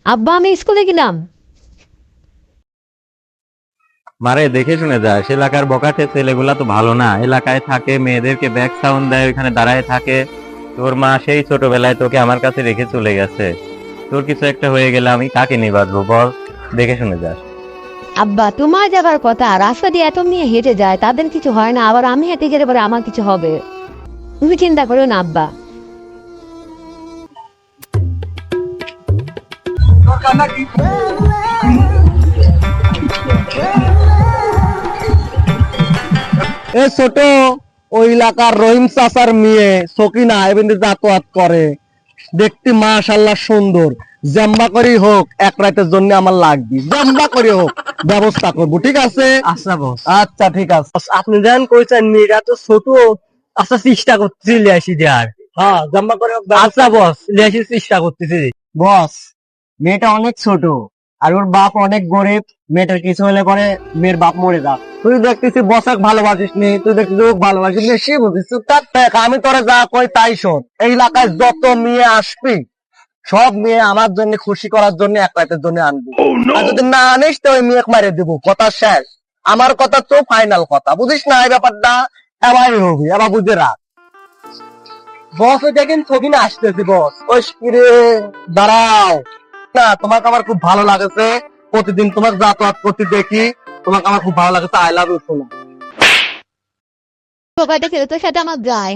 আব্বা আমি স্কুলে গেলাম। মারে দেখে শুনে যায়, সে এলাকার বকাটে ছেলেগুলা তো ভালো না, এলাকায় থাকে মেয়েদেরকে ব্যাক সাউন্ড দেয়, ওইখানে দাঁড়ায় থাকে। তোর মা সেই ছোটবেলায় তোকে আমার কাছে রেখে চলে গেছে, তোর কিছু একটা হয়ে গেলে আমি কাকে নিয়ে বাঁচবো বল? দেখে শুনে যাস। আব্বা তোমার যাবার কথা, রাস্তা দিয়ে এত মেয়ে হেঁটে যায়, তাদের কিছু হয় না, আবার আমি হেঁটে গেলে পরে আমার কিছু হবে। তুমি চিন্তা করো না আব্বা। এ ছোট, ওই এলাকার রহিম চাচার মেয়ে সকিনা এমনি যাতায়াত করে, দেখতে মাশাআল্লাহ সুন্দর। জাম্বা করি হোক এক রাতের জন্য আমার লাগবে, জাম্বা করি হোক ব্যবস্থা করবো, ঠিক আছে? আচ্ছা বস। আচ্ছা ঠিক আছে। আপনি যেন কইছেন মেয়েটা তো ছোট, আচ্ছা চেষ্টা করতেছি লিয়াসি দেওয়ার। হ্যাঁ জাম্বা করে হোক। আচ্ছা বস, লিয়াসি চেষ্টা করতেছি। বস, মেয়েটা অনেক ছোট আর ওর বাপ অনেক গরিব, মেয়েটার কিছু হলে পরে মেয়ের বাপ মরে যা। তুই দেখতেছি বসাক ভালোবাসিস নি, তুই দেখতেছি ওকে ভালোবাসিস নি, সে বুঝিস তার দেখ, আমি তোরা যা কই তাই শোন। এই এলাকায় যত মেয়ে আসবি সব মেয়ে আমার জন্য খুশি করার জন্য এক রাতের জন্য আনবি। আর যদি না আনিস তো ওই মেয়ে মারে দেবো, কথা শেষ। আমার কথা তো ফাইনাল কথা, বুঝিস না? এই ব্যাপারটা এবারই হবি, এবার বুঝে রাখ। বস ওই দেখেন সবিনা আসতেছি। বস ওই রে, দাঁড়াও না, তোমাকে আমার খুব ভালো লাগেছে, প্রতিদিন তোমাকে যাতায়াত করতে দেখি, তোমাকে আমার খুব ভালো লাগেছে। আই লাভ ইউ সোনা। টোকাটা খেলে তোর সাথে আমার যায়।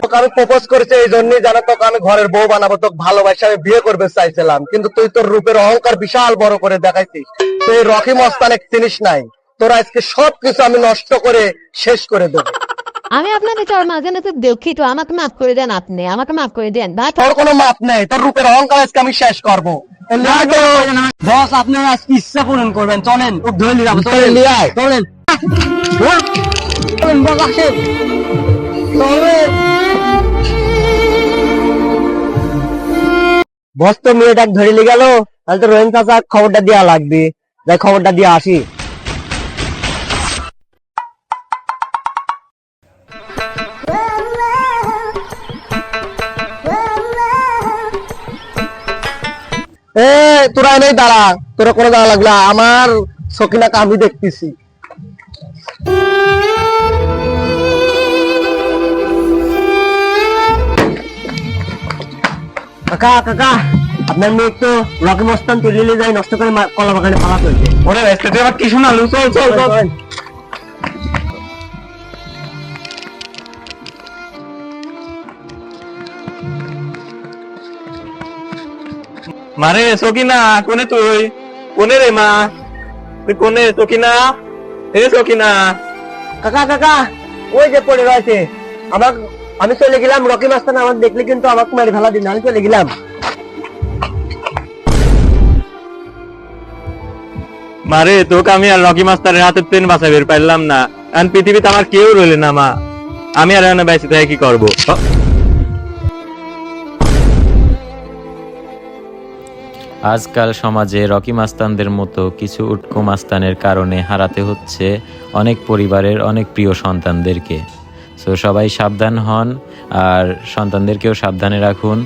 তোকে আমি প্রপোজ করেছি এই জন্যই জানো, তোকে আমি ঘরের বউ বানাবো, তোকে ভালোবাসে আমি বিয়ে করবে চাইছিলাম, কিন্তু তুই তোর রূপের অহংকার বিশাল বড় করে দেখাইছিস। তুই রকি মস্তানে চিনিস নাই, তোরা আজকে সবকিছু আমি নষ্ট করে শেষ করে দেবো। আমি আপনাকে চর মাঝে না তো দুঃখিত, আমাকে মাফ করে দেন, আপনি আমাকে মাফ করে দেন। তোর কোনো মাপ নেই, তোর রূপের অহংকার আজকে আমি শেষ করবো। বস আপনারা আজকে ইচ্ছা পূরণ করবেন, চলেন খুব ধরে নিয়ে যাবো। চলেন, নিয়ে আয়। চলেন চলেন বস, আসেন। বস তো মেয়েটা ধরে নিয়ে গেল, তাহলে তো রহিম চাচা খবরটা দেওয়া লাগবে, যাই খবরটা দিয়ে আসি। এ তোরা নেই দাঁড়া, তোরা কোনো দাঁড়া লাগলো, আমার সকিনাকে আমি দেখতেছি। কাকা কাকা, আপনার মেয়ে তো রকি মস্তান তুলে নিয়ে যায়, নষ্ট করে কলা বাগানে পালা চলছে। ওরে আজকে তুই আবার কি শোনালু? চল চল চল। মারে সকিনা, কোনে তুই? কোনে রে মা? তুই কোনে সকিনা? এ সকিনা। কাকা কাকা, ওই যে পড়ে রয়েছে, আমার আমি চলে গেলাম, রকি মাস্তান আমার দেখলে কিন্তু আমাকে মেরে ফেলা দিন, আমি চলে গেলাম। মারে তোকে আমি আর রকি মাস্টারের হাতে ট্রেন বাঁচাবে পারলাম না, কারণ পৃথিবীতে আমার কেউ রইলে না মা, আমি আর এখানে বেঁচে থেকে কি করবো? আজকাল সমাজে রকি মাস্তানদের মতো কিছু উটকো মাস্তানের কারণে হারাতে হচ্ছে অনেক পরিবারের অনেক প্রিয় সন্তানদেরকে। সো সবাই সাবধান হন আর সন্তানদেরকেও সাবধানে রাখুন।